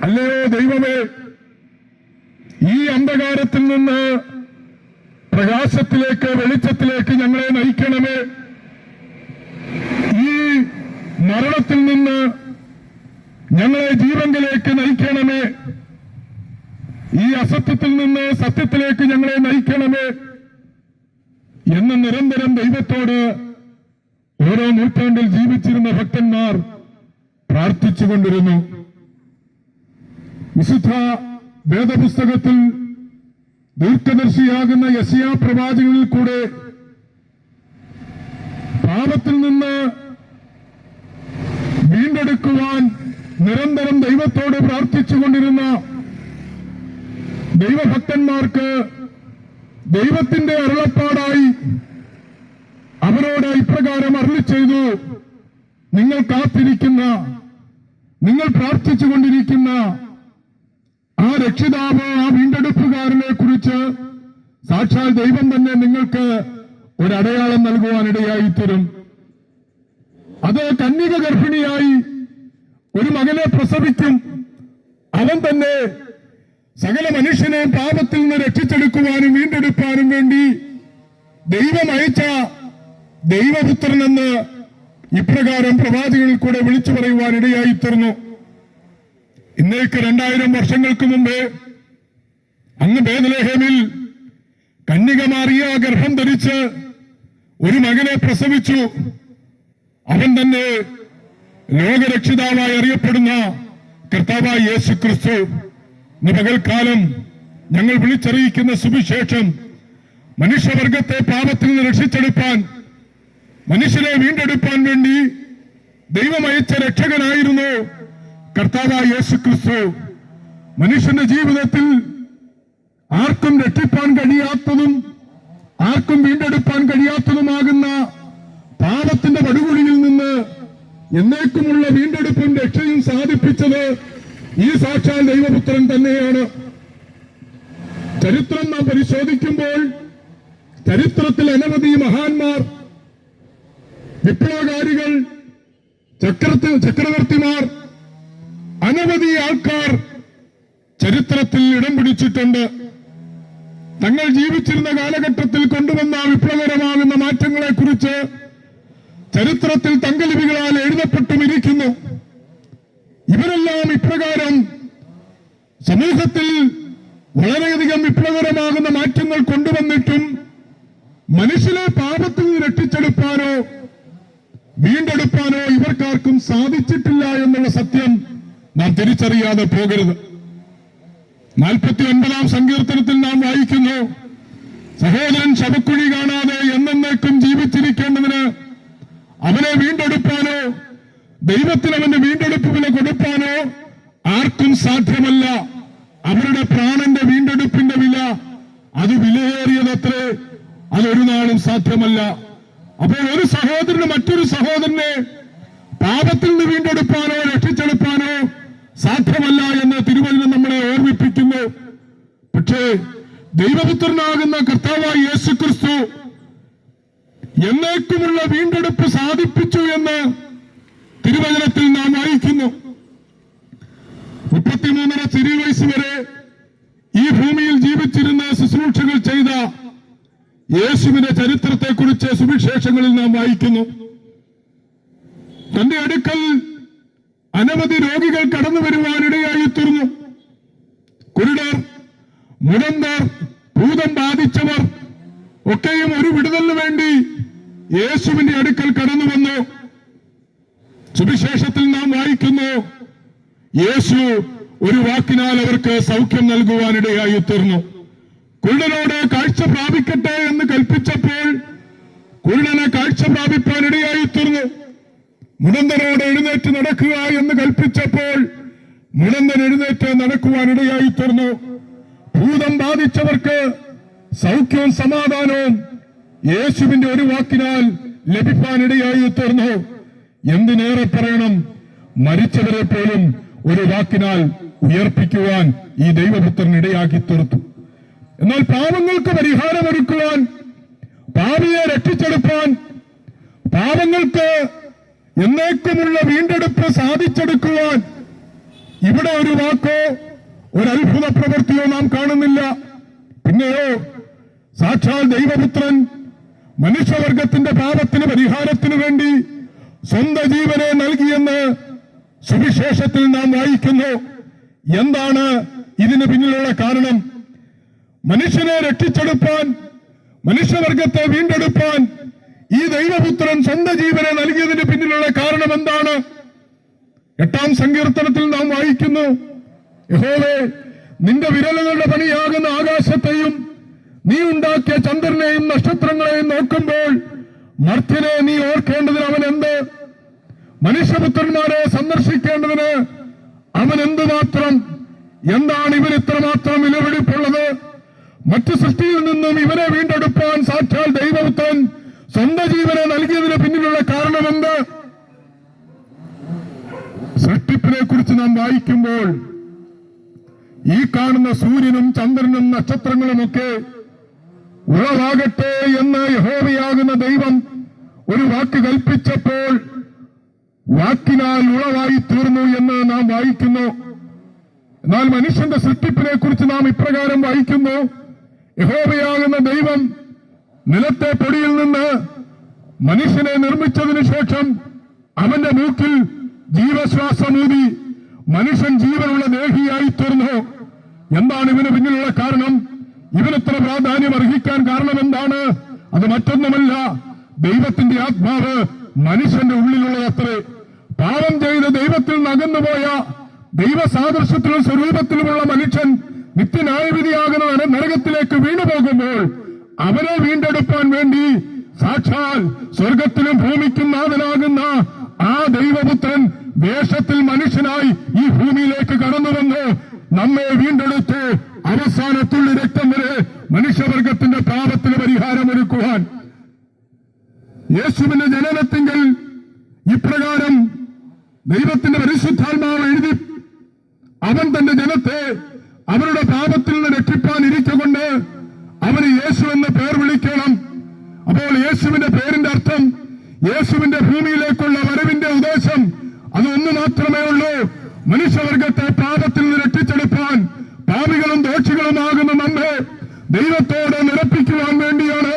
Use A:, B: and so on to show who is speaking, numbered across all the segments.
A: അല്ലയോ ദൈവമേ, ഈ അന്ധകാരത്തിൽ നിന്ന് പ്രകാശത്തിലേക്ക്, വെളിച്ചത്തിലേക്ക് ഞങ്ങളെ നയിക്കണമേ. ഈ മരണത്തിൽ നിന്ന് ഞങ്ങളെ ജീവങ്കിലേക്ക് നയിക്കണമേ. ഈ അസത്യത്തിൽ നിന്ന് സത്യത്തിലേക്ക് ഞങ്ങളെ നയിക്കണമേ എന്ന് നിരന്തരം ദൈവത്തോട് ഓരോ നൂറ്റാണ്ടിൽ ജീവിച്ചിരുന്ന ഭക്തന്മാർ പ്രാർത്ഥിച്ചുകൊണ്ടിരുന്നു. വിശുദ്ധ വേദപുസ്തകത്തിൽ ദീർഘദർശിയാകുന്ന യെശയ്യാ പ്രവാചകനിൽ കൂടെ പാപത്തിൽ നിന്ന് വീണ്ടെടുക്കുവാൻ നിരന്തരം ദൈവത്തോട് പ്രാർത്ഥിച്ചുകൊണ്ടിരുന്ന ദൈവഭക്തന്മാർക്ക് ദൈവത്തിന്റെ അരുളപ്പാടായി അവരോട് ഇപ്രകാരം അരുളി ചെയ്തു: നിങ്ങൾ കാത്തിരിക്കുന്ന, നിങ്ങൾ പ്രാർത്ഥിച്ചുകൊണ്ടിരിക്കുന്ന ആ രക്ഷിതാവ്, ആ വീണ്ടെടുപ്പുകാരനെ കുറിച്ച് സാക്ഷാൽ ദൈവം തന്നെ നിങ്ങൾക്ക് ഒരടയാളം നൽകുവാനിടയായി തരും. അത് കന്യക ഗർഭിണിയായി ഒരു മകനെ പ്രസവിക്കും. അവൻ തന്നെ സകല മനുഷ്യനെ പാപത്തിൽ നിന്ന് രക്ഷിച്ചെടുക്കുവാനും വീണ്ടെടുക്കാനും വേണ്ടി ദൈവം അയച്ച ദൈവപുത്രനെന്ന് ഇപ്രകാരം പ്രവാചകനിൽ കൂടെ വിളിച്ചു പറയുവാനിടയായി തീർന്നു. ഇന്നേക്ക് 2000 വർഷങ്ങൾക്ക് മുമ്പേ അങ്ങ് ബേത്ലഹേമിൽ കന്യക മറിയ ഗർഭം ധരിച്ച് ഒരു മകനെ പ്രസവിച്ചു. അവൻ തന്നെ ലോകരക്ഷിതാവായി അറിയപ്പെടുന്ന കർത്താവായ യേശു ക്രിസ്തു. ഇന്ന് പകൽക്കാലം ഞങ്ങൾ വിളിച്ചറിയിക്കുന്ന സുവിശേഷം മനുഷ്യവർഗത്തെ പാപത്തിൽ നിന്ന് രക്ഷിച്ചെടുപ്പാൻ, മനുഷ്യരെ വീണ്ടെടുപ്പാൻ വേണ്ടി ദൈവം അയച്ച രക്ഷകനായിരുന്നു കർത്താവായ യേശു ക്രിസ്തു. മനുഷ്യന്റെ ജീവിതത്തിൽ ആർക്കും രക്ഷിപ്പാൻ കഴിയാത്തതും ആർക്കും വീണ്ടെടുപ്പാൻ കഴിയാത്തതുമാകുന്ന പാപത്തിന്റെ പടുകുഴിയിൽ നിന്ന് എന്നേക്കുമുള്ള വീണ്ടെടുപ്പും രക്ഷയും സാധിപ്പിച്ചത് ഈ സാക്ഷാൽ ദൈവപുത്രൻ തന്നെയാണ്. ചരിത്രം നാം പരിശോധിക്കുമ്പോൾ ചരിത്രത്തിൽ അനവധി മഹാന്മാർ, വിപ്ലവകാരികൾ, ചക്രവർത്തിമാർ, അനവധി ആൾക്കാർ ചരിത്രത്തിൽ ഇടം പിടിച്ചിട്ടുണ്ട്. തങ്ങൾ ജീവിച്ചിരുന്ന കാലഘട്ടത്തിൽ കൊണ്ടുവന്ന വിപ്ലവകരമാകുന്ന മാറ്റങ്ങളെക്കുറിച്ച് ചരിത്രത്തിൽ തങ്കലിപികളാൽ എഴുതപ്പെട്ടും ഇരിക്കുന്നു. ഇവരെല്ലാം ഇപ്രകാരം സമൂഹത്തിൽ വളരെയധികം വിപ്ലവകരമാകുന്ന മാറ്റങ്ങൾ കൊണ്ടുവന്നിട്ടും മനുഷ്യനെ പാപത്തിൽ നിന്ന് രക്ഷിച്ചെടുപ്പാനോ വീണ്ടെടുപ്പാനോ ഇവർക്കാർക്കും സാധിച്ചിട്ടില്ല എന്നുള്ള സത്യം നാം തിരിച്ചറിയാതെ പോകരുത്. 49-ാം സങ്കീർത്തനത്തിൽ നാം വായിക്കുന്നു: സഹോദരൻ ശവക്കുഴി കാണാതെ എന്നേക്കും ജീവിച്ചിരിക്കേണ്ടതിന് അവനെ വീണ്ടെടുപ്പാനോ ദൈവത്തിന് അവന്റെ വീണ്ടെടുപ്പ് വില കൊടുപ്പാനോ ആർക്കും സാധ്യമല്ല. അവരുടെ പ്രാണന്റെ വീണ്ടെടുപ്പിന്റെ വില അത് വിലയേറിയതത്രേ, അതൊരു നാളും സാധ്യമല്ല. അപ്പോൾ ഒരു സഹോദരന് മറ്റൊരു സഹോദരനെ പാപത്തിൽ നിന്ന് വീണ്ടെടുപ്പാനോ രക്ഷിച്ചെടുപ്പാനോ സാധ്യമല്ല എന്ന് തിരുവചനം നമ്മളെ ഓർമ്മിപ്പിക്കുന്നു. പക്ഷേ ദൈവപുത്രനാകുന്ന കർത്താവായ യേശു ക്രിസ്തു എന്നേക്കുമുള്ള വീണ്ടെടുപ്പ് സാധിപ്പിച്ചു എന്ന് തിരുവചനത്തിൽ നാം വായിക്കുന്നു. 33 തിരുവയസ്സ് വരെ ഈ ഭൂമിയിൽ ജീവിച്ചിരുന്ന ശുശ്രൂഷകൾ ചെയ്ത യേശുവിന്റെ ചരിത്രത്തെക്കുറിച്ച് സുവിശേഷങ്ങളിൽ നാം വായിക്കുന്നു. തന്റെ അടുക്കൽ അനവധി രോഗികൾ കടന്നു വരുവാനിടയായി തീർന്നു. കുരുടർ, മുടന്തർ, ഭൂതം ബാധിച്ചവർ ഒക്കെയും ഒരു വിടുതലിന് വേണ്ടി യേശുവിന്റെ അടുക്കൽ കടന്നു വന്നു. സുവിശേഷത്തിൽ നാം വായിക്കുന്നു, യേശു ഒരു വാക്കിനാൽ അവർക്ക് സൗഖ്യം നൽകുവാനിടയായി തീർന്നു. കുരുടനോട് കാഴ്ച പ്രാപിക്കട്ടെ എന്ന് കൽപ്പിച്ചപ്പോൾ കുരുടനെ കാഴ്ച പ്രാപിപ്പാനിടയായി തീർന്നു. മുടന്തനോട് എഴുന്നേറ്റ് നടക്കുക എന്ന് കൽപ്പിച്ചപ്പോൾ മുടന്തൻ എഴുന്നേറ്റ് നടക്കുവാനിടയായി തീർന്നു. ഭൂതം ബാധിച്ചവർക്ക് സൗഖ്യവും സമാധാനവും യേശുവിന്റെ ഒരു വാക്കിനാൽ ലഭിക്കാനിടയായി തീർന്നു. എന്തിനേറെ പറയണം, മരിച്ചവരെ പോലും ഒരു വാക്കിനാൽ ഉയർപ്പിക്കുവാൻ ഈ ദൈവപുത്രൻ ഇടയാക്കി തീർത്തു. എന്നാൽ പാപങ്ങൾക്ക് പരിഹാരമൊരുക്കുവാൻ, പാപിയെ രക്ഷിച്ചെടുപ്പാൻ, പാപങ്ങൾക്ക് എന്നേക്കുമുള്ള വീണ്ടെടുപ്പ് സാധിച്ചെടുക്കുവാൻ ഇവിടെ ഒരു വാക്കോ ഒരു അത്ഭുത പ്രവൃത്തിയോ നാം കാണുന്നില്ല. പിന്നെയോ സാക്ഷാൽ ദൈവപുത്രൻ മനുഷ്യവർഗത്തിന്റെ പാപത്തിന് പരിഹാരത്തിനു വേണ്ടി സ്വന്തം ജീവനെ നൽകിയെന്ന് സുവിശേഷത്തിൽ നാം വായിക്കുന്നു. എന്താണ് ഇതിന് പിന്നിലുള്ള കാരണം? മനുഷ്യനെ രക്ഷിച്ചെടുപ്പാൻ, മനുഷ്യവർഗത്തെ വീണ്ടെടുപ്പാൻ ഈ ദൈവപുത്രൻ സ്വന്തം ജീവനെ നൽകിയതിന് പിന്നിലുള്ള കാരണം എന്താണ്? 8-ാം സങ്കീർത്തനത്തിൽ നാം വായിക്കുന്നു, യഹോവേ, നിന്റെ വിരലുകളുടെ പണിയാകുന്ന ആകാശത്തെയും നീ ഉണ്ടാക്കിയ ചന്ദ്രനെയും നക്ഷത്രങ്ങളെയും നോക്കുമ്പോൾ മർത്യനെ നീ ഓർക്കേണ്ടതിന് അവൻ എന്ത്? മനുഷ്യപുത്രന്മാരെ സന്ദർശിക്കേണ്ടതിന് അവൻ എന്തുമാത്രം? എന്താണ് ഇവൻ ഇത്രമാത്രം വിലപിടിപ്പുള്ളത്? മറ്റു സൃഷ്ടിയിൽ നിന്നും ഇവനെ വീണ്ടെടുപ്പാൻ സാക്ഷാൽ ദൈവപുത്രൻ സ്വന്തം ജീവനെ നൽകിയതിന് പിന്നിലുള്ള കാരണമെന്ത്? സൃഷ്ടിപ്പിനെ കുറിച്ച് നാം വായിക്കുമ്പോൾ ഈ കാണുന്ന സൂര്യനും ചന്ദ്രനും നക്ഷത്രങ്ങളുമൊക്കെ ഉളവാകട്ടെ എന്ന് യഹോവയാകുന്ന ദൈവം ഒരു വാക്ക് കൽപ്പിച്ചപ്പോൾ വാക്കിനാൽ ഉളവായി തീർന്നു എന്ന് നാം വായിക്കുന്നു. എന്നാൽ മനുഷ്യന്റെ സൃഷ്ടിപ്പിനെ കുറിച്ച് നാം ഇപ്രകാരം വായിക്കുന്നു, യഹോവയാകുന്ന ദൈവം നിലത്തെ പൊടിയിൽ നിന്ന് മനുഷ്യനെ നിർമ്മിച്ചതിനു ശേഷം അവന്റെ മൂക്കിൽ ജീവശ്വാസമൂതി മനുഷ്യൻ ജീവനുള്ള ദേഹിയായി തീർന്നു. എന്താണ് ഇവന് പിന്നിലുള്ള കാരണം? ഇവനെത്ര പ്രാധാന്യം അർഹിക്കാൻ കാരണം എന്താണ്? അത് മറ്റൊന്നുമല്ല, ദൈവത്തിന്റെ ആത്മാവ് മനുഷ്യന്റെ ഉള്ളിലുള്ളതത്രേ. പാപം ചെയ്ത് ദൈവത്തിൽ നിന്ന് അകന്നുപോയ ദൈവസാദൃശ്യത്തിലും സ്വരൂപത്തിലുമുള്ള മനുഷ്യൻ നിത്യന്യായവിധിയാകുന്ന നരകത്തിലേക്ക് വീണുപോകുമ്പോൾ അവരെ വീണ്ടെടുപ്പാൻ വേണ്ടി സാക്ഷാൽ സ്വർഗത്തിലും ഭൂമിക്കും നാഥനാകുന്ന ആ ദൈവപുത്രൻ വേഷത്തിൽ മനുഷ്യനായി ഈ ഭൂമിയിലേക്ക് കടന്നുവന്ന് നമ്മെ വീണ്ടെടുത്ത് അവസാനത്തുള്ള രക്തം വരെ മനുഷ്യവർഗത്തിന്റെ പാപത്തിന് പരിഹാരമൊരുക്കുവാൻ യേശുവിന്റെ ജനനത്തിങ്കിൽ ഇപ്രകാരം ദൈവത്തിന്റെ പരിശുദ്ധാത്മാവ് എഴുതി അവൻ തന്റെ ജനത്തെ അവരുടെ പാപത്തിൽ നിന്ന് രക്ഷിപ്പാൻ ഇരിക്കൊണ്ട് അവന് യേശു എന്ന പേർ വിളിക്കണം. അപ്പോൾ യേശുവിന്റെ പേരിന്റെ അർത്ഥം, യേശുവിന്റെ ഭൂമിയിലേക്കുള്ള വരവിന്റെ ഉദ്ദേശം അതൊന്നു മാത്രമേ ഉള്ളൂ. മനുഷ്യവർഗത്തെ പാപത്തിൽ നിന്ന് രക്ഷിച്ചെടുപ്പാൻ, പാപികളും ദോഷികളുമാകുന്ന നമ്മെ ദൈവത്തോട് നിരപ്പിക്കുവാൻ വേണ്ടിയാണ്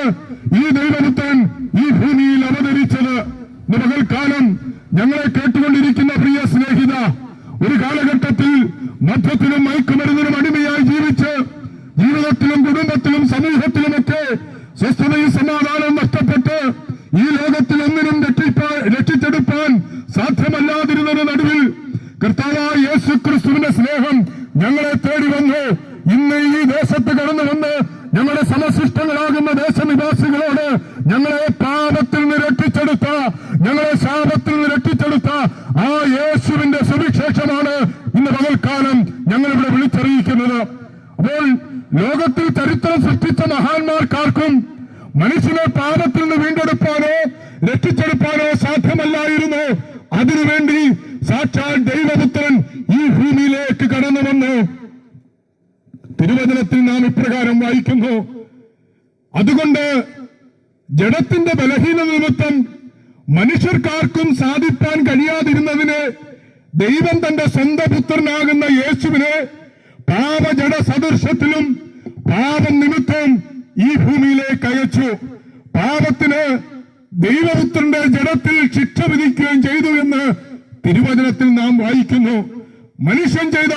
A: ഈ ദൈവപുത്രൻ ഈ ഭൂമിയിൽ അവതരിച്ചത്. പകൽക്കാലം ഞങ്ങളെ കേട്ടുകൊണ്ടിരിക്കുന്ന പ്രിയ സ്നേഹിത, ഒരു കാലഘട്ടത്തിൽ മദ്യത്തിലും മയക്കുമരുന്നിനും അടിമയായി ജീവിച്ച് ജീവിതത്തിലും കുടുംബത്തിലും സമൂഹത്തിലുമൊക്കെ സ്വസ്ഥതയും സമാധാനവും നഷ്ടപ്പെട്ട് ഈ ലോകത്തിൽ ഒന്നിനും രക്ഷിച്ചെടുപ്പാൻ സാധ്യമല്ലാതിരുന്നതിന് നടുവിൽ കർത്താവായ യേശു ക്രിസ്തുവിന്റെ സ്നേഹം ഞങ്ങളെ തേടി വന്നു. ഇന്ന് ഈ ദേശത്ത് കടന്നു വന്ന് ഞങ്ങളുടെ സമശിഷ്ടങ്ങളാകുന്ന ദേശനിവാസികളോട് ഞങ്ങളെ പാപത്തിൽ നിന്ന് രക്ഷിച്ചെടുത്ത, ഞങ്ങളെ ശാപത്തിൽ നിന്ന് രക്ഷിച്ചെടുത്ത ആ യേശുവിന്റെ സുവിശേഷമാണ് ഇന്ന് പകൽക്കാലം ഞങ്ങളിവിടെ വിളിച്ചറിയിക്കുന്നത്. അപ്പോൾ ലോകത്തിൽ ചരിത്രം സൃഷ്ടിച്ച മഹാന്മാർക്കാർക്കും മനുഷ്യനെ പാപത്തിൽ നിന്ന് വീണ്ടെടുപ്പാനോ രക്ഷിച്ചെടുപ്പാനോ സാധ്യമല്ലായിരുന്നു. അതിനുവേണ്ടി സാക്ഷാൽ ദൈവപുത്രൻ ഈ ഭൂമിയിലേക്ക് കടന്നു വന്നു. തിരുവചനത്തിൽ നാം ഇപ്രകാരം വായിക്കുന്നു, അതുകൊണ്ട് ജഡത്തിന്റെ ബലഹീന നിമിത്തം മനുഷ്യർക്കാർക്കും സാധിപ്പാൻ കഴിയാതിരുന്നതിന് ദൈവം തന്റെ സ്വന്തം പുത്രനാകുന്ന യേശുവിനെ പാപജഡ സദൃശത്തിലും പാപം നിമിത്തം ഈ ഭൂമിയിലേക്ക് അയച്ചു. പാപത്തിന് ദൈവപുത്രന്റെ ജഡത്തിൽ ശിക്ഷ വിധിക്കുകയും ചെയ്തു എന്ന് തിരുവചനത്തിൽ നാം വായിക്കുന്നു. മനുഷ്യൻ ചെയ്ത